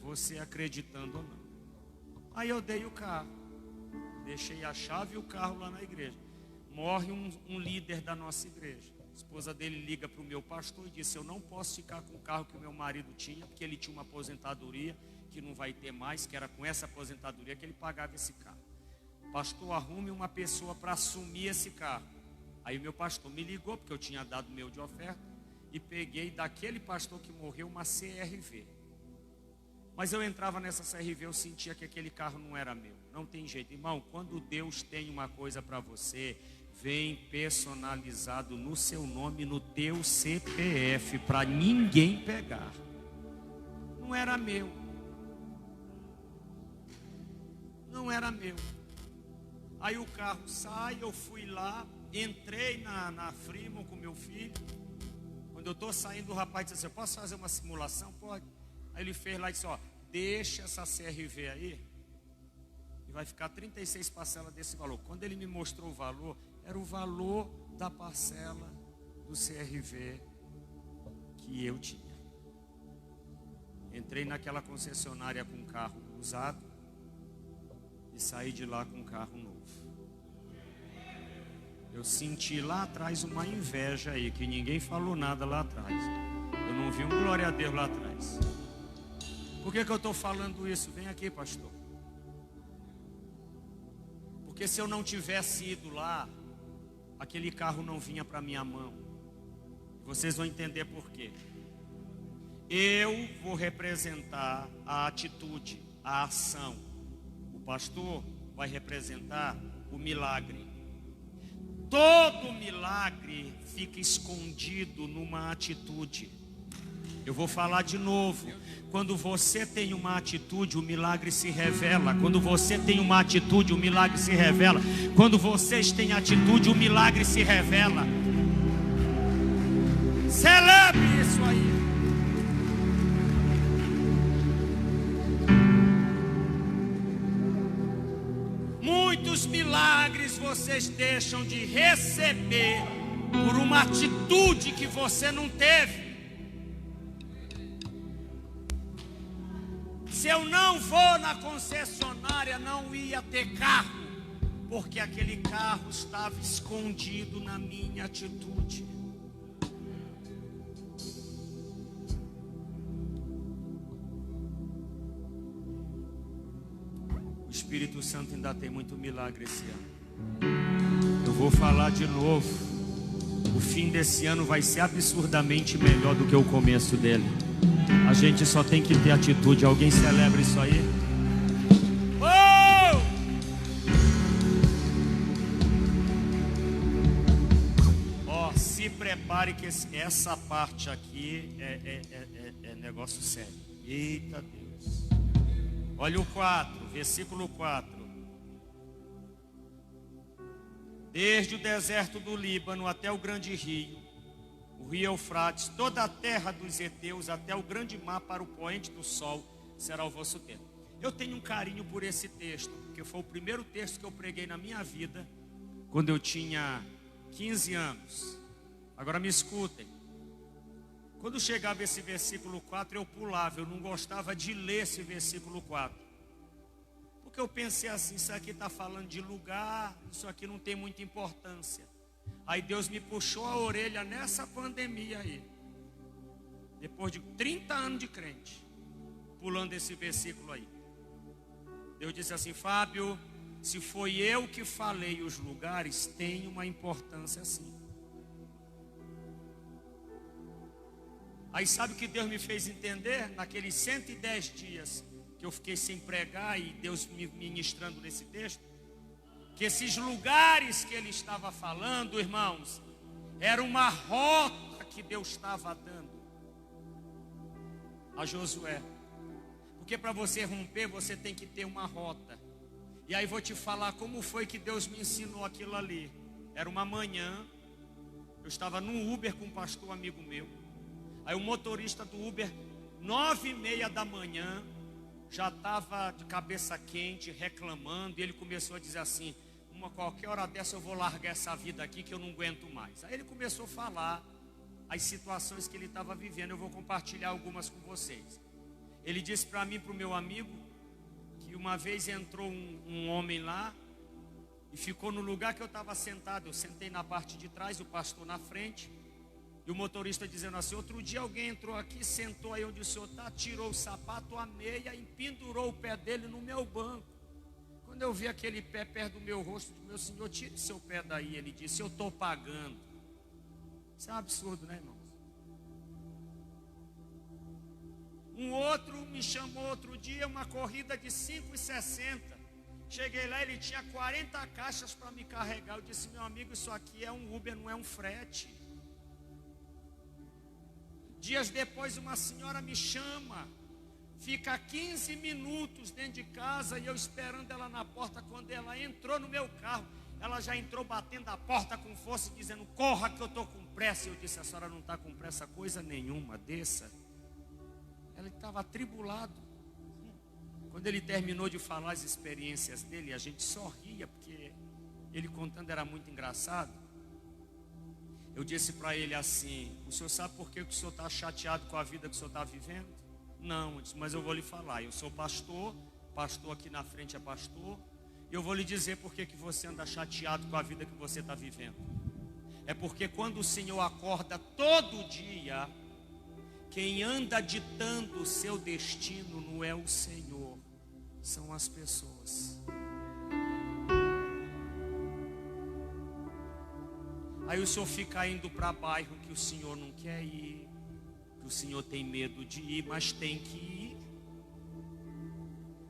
Você acreditando ou não. Aí eu dei o carro, deixei a chave e o carro lá na igreja. Morre um líder da nossa igreja. A esposa dele liga para o meu pastor e disse, eu não posso ficar com o carro que o meu marido tinha, porque ele tinha uma aposentadoria que não vai ter mais, que era com essa aposentadoria que ele pagava esse carro. Pastor, arrume uma pessoa para assumir esse carro. Aí o meu pastor me ligou, porque eu tinha dado o meu de oferta, e peguei daquele pastor que morreu uma CRV. Mas eu entrava nessa CRV, eu sentia que aquele carro não era meu. Não tem jeito, irmão, quando Deus tem uma coisa para você, vem personalizado no seu nome, no teu CPF, para ninguém pegar. Não era meu. Não era meu. Aí o carro sai, eu fui lá, entrei na Fremont com meu filho. Quando eu estou saindo, o rapaz disse assim, eu posso fazer uma simulação? Pode. Aí ele fez lá e disse, ó, deixa essa CRV aí e vai ficar 36 parcelas desse valor. Quando ele me mostrou o valor, era o valor da parcela do CRV que eu tinha. Entrei naquela concessionária com carro usado e saí de lá com um carro novo. Eu senti lá atrás uma inveja aí, que ninguém falou nada lá atrás. Eu não vi um glória a Deus lá atrás. Por que eu estou falando isso? Vem aqui, pastor. Porque se eu não tivesse ido lá, aquele carro não vinha para minha mão. Vocês vão entender por quê. Eu vou representar a atitude, a ação. O pastor vai representar o milagre. Todo milagre fica escondido numa atitude. Eu vou falar de novo. Quando você tem uma atitude, o milagre se revela. Quando você tem uma atitude, o milagre se revela. Quando vocês têm atitude, o milagre se revela. Celebre isso aí. Muitos milagres vocês deixam de receber por uma atitude que você não teve. Se eu não vou na concessionária, não ia ter carro, porque aquele carro estava escondido na minha atitude. O Espírito Santo ainda tem muito milagre esse ano. Eu vou falar de novo. O fim desse ano vai ser absurdamente melhor do que o começo dele. A gente só tem que ter atitude. Alguém celebra isso aí? Oh! Ó, se prepare que essa parte aqui é negócio sério. Eita Deus. Olha o 4, versículo 4. Desde o deserto do Líbano até o grande rio, o rio Eufrates, toda a terra dos heteus, até o grande mar para o poente do sol, será o vosso tempo. Eu tenho um carinho por esse texto, porque foi o primeiro texto que eu preguei na minha vida, quando eu tinha 15 anos. Agora me escutem. Quando chegava esse versículo 4, eu pulava, eu não gostava de ler esse versículo 4. Porque eu pensei assim, isso aqui está falando de lugar, isso aqui não tem muita importância. Aí Deus me puxou a orelha nessa pandemia aí. Depois de 30 anos de crente, pulando esse versículo aí. Deus disse assim: Fábio, se foi eu que falei os lugares, tem uma importância sim. Aí sabe o que Deus me fez entender? Naqueles 110 dias que eu fiquei sem pregar e Deus me ministrando nesse texto, que esses lugares que ele estava falando, irmãos, era uma rota que Deus estava dando a Josué. Porque para você romper, você tem que ter uma rota. E aí vou te falar como foi que Deus me ensinou aquilo ali. Era uma manhã, eu estava num Uber com um pastor amigo meu. Aí o motorista do Uber, 9h30 da manhã, já estava de cabeça quente, reclamando. E ele começou a dizer assim: qualquer hora dessa eu vou largar essa vida aqui que eu não aguento mais. Aí ele começou a falar as situações que ele estava vivendo. Eu vou compartilhar algumas com vocês. Ele disse para mim, para o meu amigo, que uma vez entrou um homem lá e ficou no lugar que eu estava sentado. Eu sentei na parte de trás, o pastor na frente. E o motorista dizendo assim: outro dia alguém entrou aqui, sentou aí onde o senhor está, tirou o sapato, a meia e pendurou o pé dele no meu banco. Quando eu vi aquele pé perto do meu rosto, meu senhor, tire seu pé daí. Ele disse: eu estou pagando. Isso é um absurdo, né, irmãos? Um outro me chamou outro dia, uma corrida de 5,60. Cheguei lá, ele tinha 40 caixas para me carregar. Eu disse: meu amigo, isso aqui é um Uber, não é um frete. Dias depois uma senhora me chama, fica 15 minutos dentro de casa e eu esperando ela na porta. Quando ela entrou no meu carro, ela já entrou batendo a porta com força, dizendo: corra que eu estou com pressa. Eu disse: a senhora não está com pressa coisa nenhuma, desça. Ela estava atribulado. Quando ele terminou de falar as experiências dele, a gente sorria, porque ele contando era muito engraçado. Eu disse para ele assim: o senhor sabe por que o senhor está chateado com a vida que o senhor está vivendo? Não, eu disse, mas eu vou lhe falar. Eu sou pastor aqui na frente é pastor. Eu vou lhe dizer por que você anda chateado com a vida que você está vivendo. É porque quando o Senhor acorda todo dia, quem anda ditando o seu destino não é o Senhor, são as pessoas. Aí o Senhor fica indo para bairro que o Senhor não quer ir, que o Senhor tem medo de ir, mas tem que ir.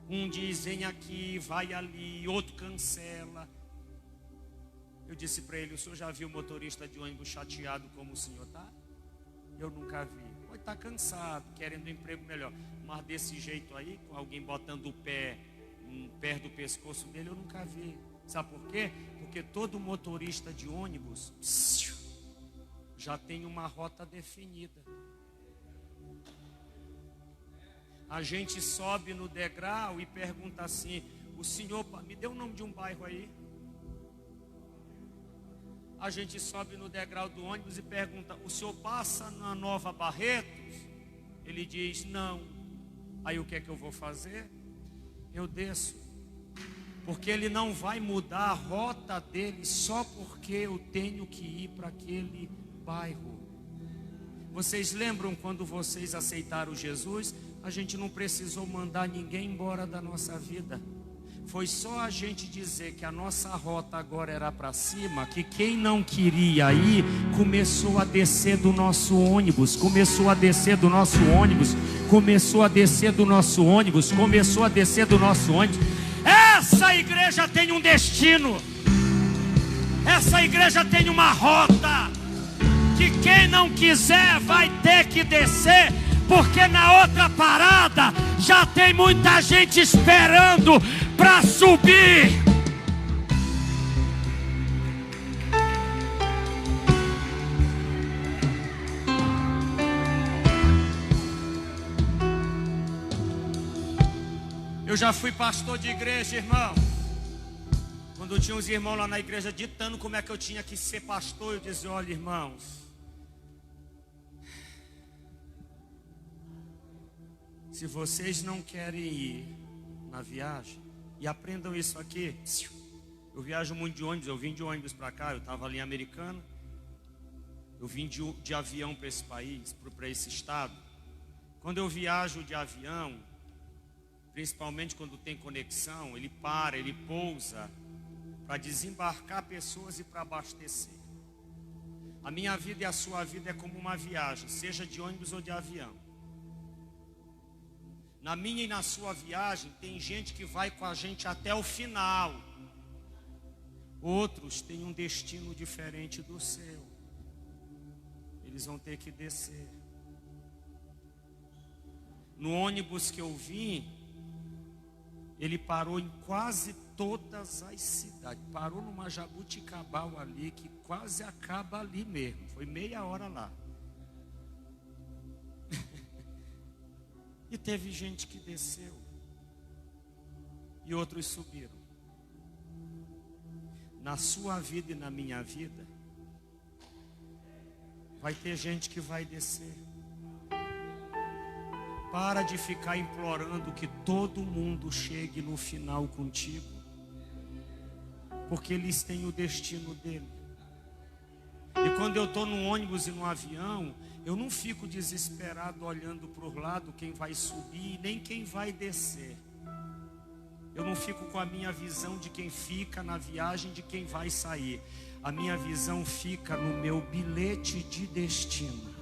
Um diz, vem aqui, vai ali, outro cancela. Eu disse para ele, o senhor já viu o motorista de ônibus chateado como o senhor está? Eu nunca vi. Pode estar cansado, querendo um emprego melhor. Mas desse jeito aí, com alguém botando o pé perto do pescoço dele, eu nunca vi. Sabe por quê? Porque todo motorista de ônibus já tem uma rota definida. A gente sobe no degrau e pergunta assim, o senhor me deu o nome de um bairro aí? A gente sobe no degrau do ônibus e pergunta, o senhor passa na Nova Barretos? Ele diz, não. Aí o que é que eu vou fazer? Eu desço. Porque ele não vai mudar a rota dele só porque eu tenho que ir para aquele bairro. Vocês lembram quando vocês aceitaram Jesus? A gente não precisou mandar ninguém embora da nossa vida. Foi só a gente dizer que a nossa rota agora era para cima, que quem não queria ir, começou a descer do nosso ônibus, começou a descer do nosso ônibus, começou a descer do nosso ônibus, começou a descer do nosso ônibus. Essa igreja tem um destino. Essa igreja tem uma rota, que quem não quiser vai ter que descer, porque na outra parada já tem muita gente esperando para subir. Eu já fui pastor de igreja, irmão. Quando tinha uns irmãos lá na igreja ditando como é que eu tinha que ser pastor, eu dizia, olha irmãos, se vocês não querem ir na viagem, e aprendam isso aqui, eu viajo muito de ônibus, eu vim de ônibus para cá, eu estava ali em Americana, eu vim de avião para esse país, para esse estado. Quando eu viajo de avião, principalmente quando tem conexão, ele para, ele pousa, para desembarcar pessoas e para abastecer. A minha vida e a sua vida é como uma viagem, seja de ônibus ou de avião. Na minha e na sua viagem, tem gente que vai com a gente até o final. Outros têm um destino diferente do seu. Eles vão ter que descer. No ônibus que eu vim, ele parou em quase todas as cidades. Parou numa Jabuticabal ali, que quase acaba ali mesmo. Foi meia hora lá. E teve gente que desceu. E outros subiram. Na sua vida e na minha vida, vai ter gente que vai descer. Para de ficar implorando que todo mundo chegue no final contigo. Porque eles têm o destino dele. E quando eu estou no ônibus e no avião, eu não fico desesperado olhando para o lado quem vai subir, nem quem vai descer. Eu não fico com a minha visão de quem fica na viagem, de quem vai sair. A minha visão fica no meu bilhete de destino.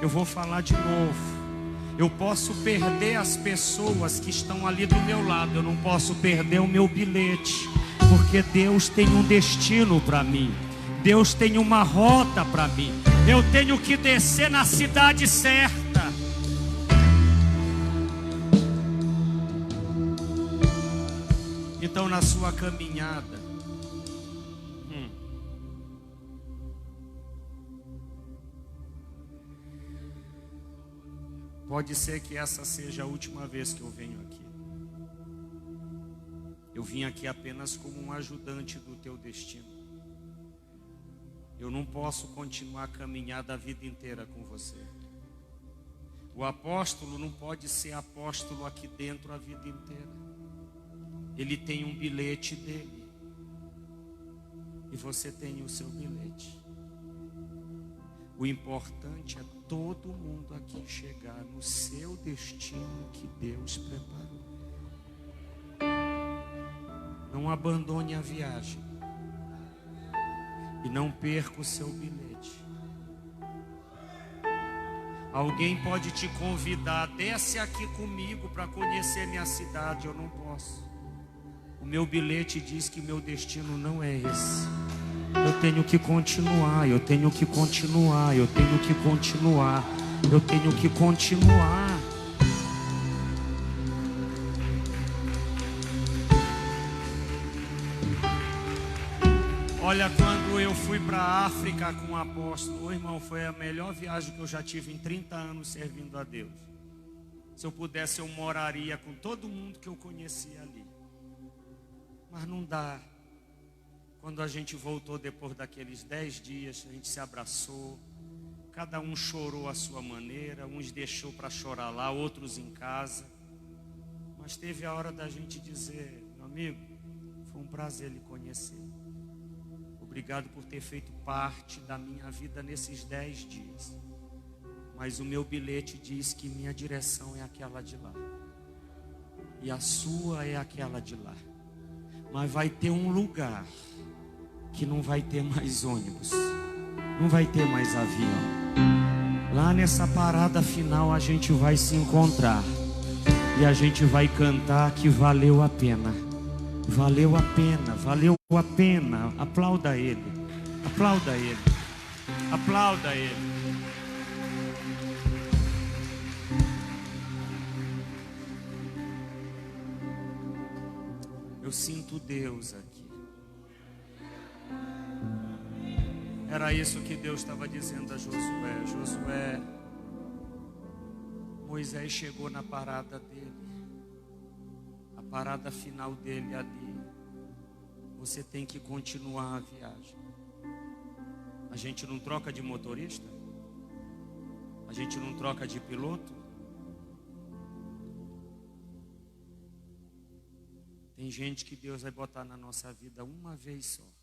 Eu vou falar de novo. Eu posso perder as pessoas que estão ali do meu lado, eu não posso perder o meu bilhete, porque Deus tem um destino para mim. Deus tem uma rota para mim. Eu tenho que descer na cidade certa. Então na sua caminhada, pode ser que essa seja a última vez que eu venho aqui. Eu vim aqui apenas como um ajudante do teu destino. Eu não posso continuar a caminhada a vida inteira com você. O apóstolo não pode ser apóstolo aqui dentro a vida inteira. Ele tem um bilhete dele. E você tem o seu bilhete. O importante é todo mundo aqui chegar no seu destino que Deus preparou. Não abandone a viagem. E não perca o seu bilhete. Alguém pode te convidar, desce aqui comigo para conhecer minha cidade. Eu não posso. O meu bilhete diz que meu destino não é esse. Eu tenho que continuar, eu tenho que continuar, eu tenho que continuar, eu tenho que continuar. Olha, quando eu fui para a África com o apóstolo, irmão, foi a melhor viagem que eu já tive em 30 anos servindo a Deus. Se eu pudesse, eu moraria com todo mundo que eu conhecia ali. Mas não dá. Quando a gente voltou depois daqueles 10 dias, a gente se abraçou. Cada um chorou à sua maneira. Uns deixou para chorar lá, outros em casa. Mas teve a hora da gente dizer: meu amigo, foi um prazer lhe conhecer. Obrigado por ter feito parte da minha vida nesses 10 dias. Mas o meu bilhete diz que minha direção é aquela de lá. E a sua é aquela de lá. Mas vai ter um lugar que não vai ter mais ônibus, não vai ter mais avião. Lá nessa parada final a gente vai se encontrar. E a gente vai cantar que valeu a pena. Valeu a pena, valeu a pena. Aplauda ele, aplauda ele, aplauda ele. Eu sinto Deus aqui. Era isso que Deus estava dizendo a Josué. Josué, Moisés chegou na parada dele. A parada final dele ali. Você tem que continuar a viagem. A gente não troca de motorista? A gente não troca de piloto? Tem gente que Deus vai botar na nossa vida uma vez só.